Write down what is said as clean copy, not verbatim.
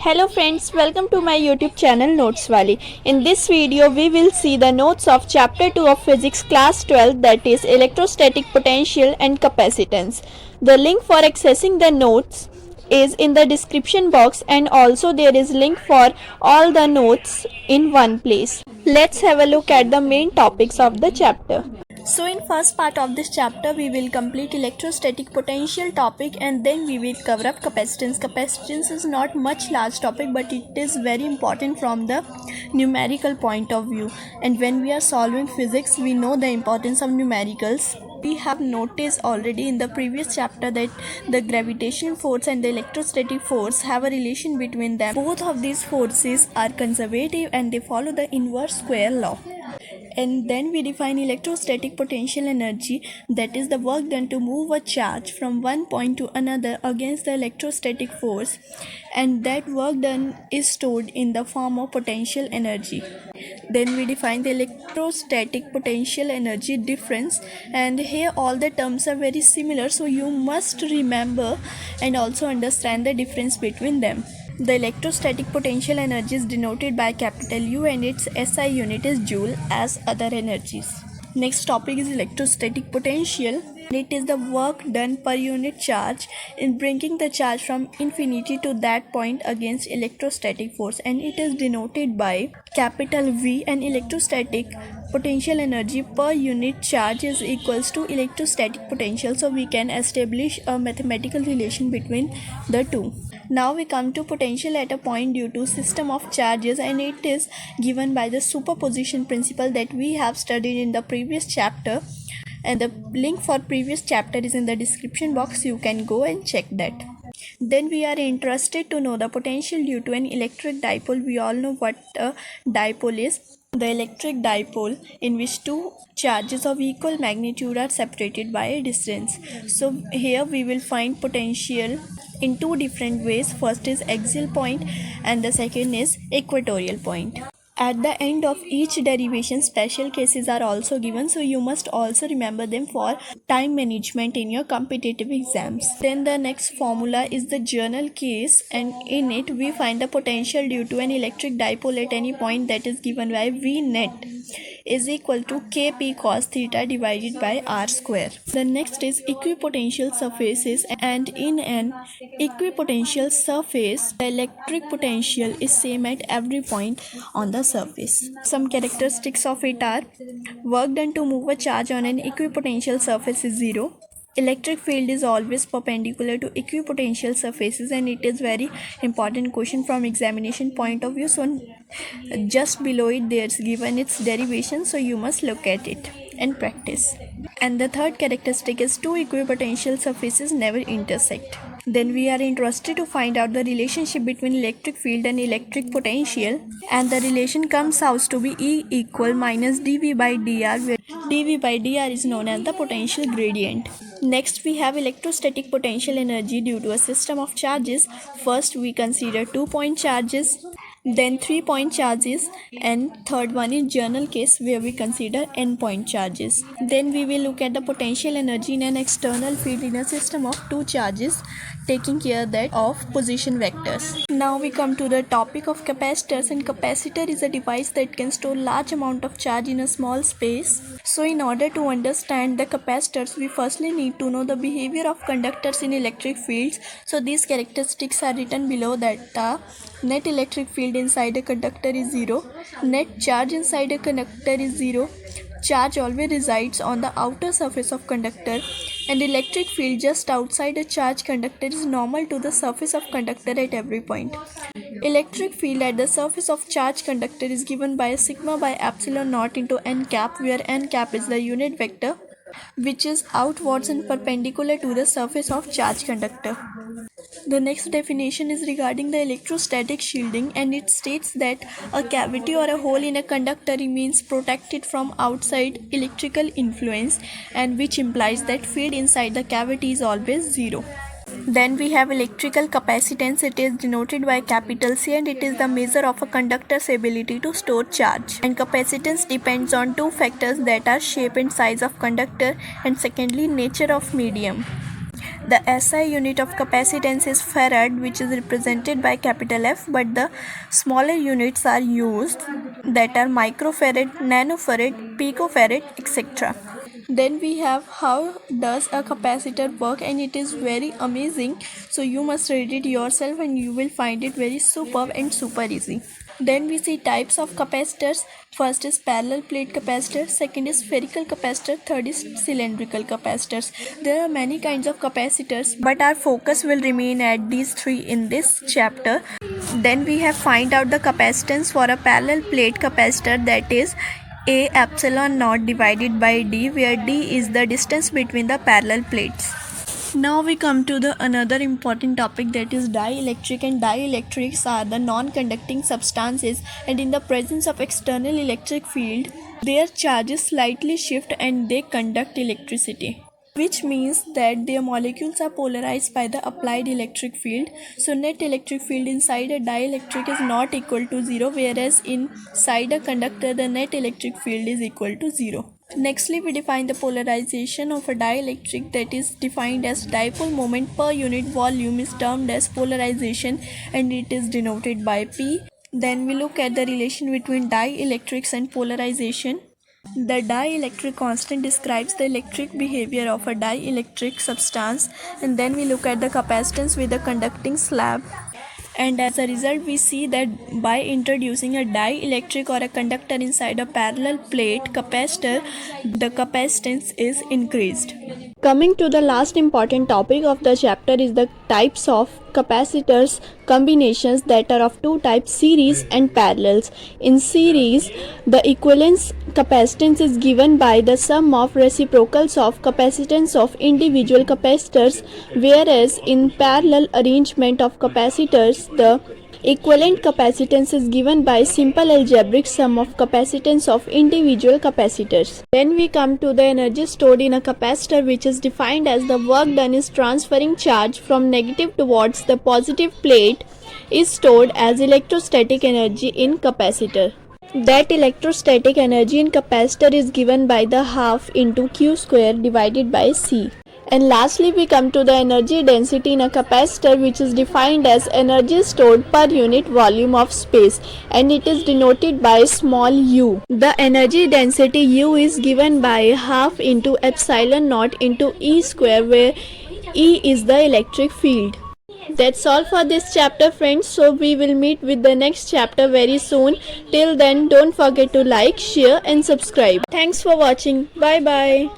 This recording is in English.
Hello friends, welcome to my YouTube channel Notes Wali. In this video we will see the notes of chapter 2 of physics class 12, that is electrostatic potential and capacitance. The link for accessing the notes is in the description box, and also there is link for all the notes in one place. Let's have a look at the main topics of the chapter. So in first part of this chapter we will complete electrostatic potential topic, and then we will cover up capacitance. Capacitance is not much large topic, but it is very important from the numerical point of view, and when we are solving physics we know the importance of numericals. We have noticed already in the previous chapter that the gravitational force and the electrostatic force have a relation between them. Both of these forces are conservative and they follow the inverse square law. And then we define electrostatic potential energy, that is the work done to move a charge from one point to another against the electrostatic force, and that work done is stored in the form of potential energy. Then we define the electrostatic potential energy difference, and here all the terms are very similar, so you must remember and also understand the difference between them. The electrostatic potential energy is denoted by capital U and its SI unit is joule as other energies. Next topic is electrostatic potential. It is the work done per unit charge in bringing the charge from infinity to that point against electrostatic force, and it is denoted by capital V, and electrostatic potential energy per unit charge is equals to electrostatic potential, so we can establish a mathematical relation between the two. Now we come to potential at a point due to system of charges, and it is given by the superposition principle that we have studied in the previous chapter, and the link for previous chapter is in the description box. You can go and check that. Then we are interested to know the potential due to an electric dipole. We all know what a dipole is. The electric dipole in which two charges of equal magnitude are separated by a distance. So here we will find potential in two different ways. First is axial point and the second is equatorial point. At the end of each derivation, special cases are also given, so you must also remember them for time management in your competitive exams. Then the next formula is the journal case, and in it we find the potential due to an electric dipole at any point, that is given by V net is equal to Kp cos theta divided by r square. The next is equipotential surfaces, and in an equipotential surface the electric potential is same at every point on the surface. Some characteristics of it are: work done to move a charge on an equipotential surface is zero. Electric field is always perpendicular to equipotential surfaces, and it is very important question from examination point of view. So just below it there's given its derivation, so you must look at it and practice. And the third characteristic is two equipotential surfaces never intersect. Then we are interested to find out the relationship between electric field and electric potential, and the relation comes out to be E equal minus dV by dr, where dV by dr is known as the potential gradient. Next we have electrostatic potential energy due to a system of charges. First we consider 2-point charges, then 3-point charges, and third one is journal case where we consider n-point charges. Then we will look at the potential energy in an external field in a system of two charges, taking care that of position vectors. Now we come to the topic of capacitors, and capacitor is a device that can store large amount of charge in a small space. So in order to understand the capacitors, we firstly need to know the behavior of conductors in electric fields. So these characteristics are written below, that the net electric field inside a conductor is 0, net charge inside a conductor is 0, charge always resides on the outer surface of conductor, and electric field just outside a charged conductor is normal to the surface of conductor at every point. Electric field at the surface of charged conductor is given by sigma by epsilon naught into n cap, where n cap is the unit vector which is outwards and perpendicular to the surface of charged conductor. The next definition is regarding the electrostatic shielding, and it states that a cavity or a hole in a conductor remains protected from outside electrical influence, and which implies that field inside the cavity is always zero. Then we have electrical capacitance. It is denoted by capital C, and it is the measure of a conductor's ability to store charge. And capacitance depends on two factors, that are shape and size of conductor, and secondly nature of medium. The SI unit of capacitance is farad, which is represented by capital F, but the smaller units are used, that are microfarad, nanofarad, picofarad, etc. Then we have how does a capacitor work, and it is very amazing, so you must read it yourself and you will find it very superb and super easy. Then we see types of capacitors. First is parallel plate capacitor, second is spherical capacitor, third is cylindrical capacitors. There are many kinds of capacitors, but our focus will remain at these three in this chapter. Then we have find out the capacitance for a parallel plate capacitor, that is A epsilon naught divided by D, where D is the distance between the parallel plates. Now we come to the another important topic, that is dielectric, and dielectrics are the non-conducting substances, and in the presence of external electric field their charges slightly shift and they conduct electricity, which means that their molecules are polarized by the applied electric field. So net electric field inside a dielectric is not equal to 0, whereas inside a conductor the net electric field is equal to 0. Nextly, we define the polarization of a dielectric, that is defined as dipole moment per unit volume is termed as polarization, and it is denoted by P. Then we look at the relation between dielectrics and polarization. The dielectric constant describes the electric behavior of a dielectric substance, and then we look at the capacitance with the conducting slab. And as a result, we see that by introducing a dielectric or a conductor inside a parallel plate capacitor, the capacitance is increased. Coming to the last important topic of the chapter is the types of capacitors combinations, that are of two types, series and parallels. In series, the equivalence capacitance is given by the sum of reciprocals of capacitance of individual capacitors, whereas in parallel arrangement of capacitors, the equivalent capacitance is given by simple algebraic sum of capacitance of individual capacitors. Then we come to the energy stored in a capacitor, which is defined as the work done is transferring charge from negative towards the positive plate is stored as electrostatic energy in capacitor. That electrostatic energy in capacitor is given by the half into Q square divided by C. And lastly, we come to the energy density in a capacitor, which is defined as energy stored per unit volume of space, and it is denoted by small u. The energy density U is given by half into epsilon naught into E square, where E is the electric field. That's all for this chapter, friends. So we will meet with the next chapter very soon. Till then, don't forget to like, share and subscribe. Thanks for watching. Bye bye.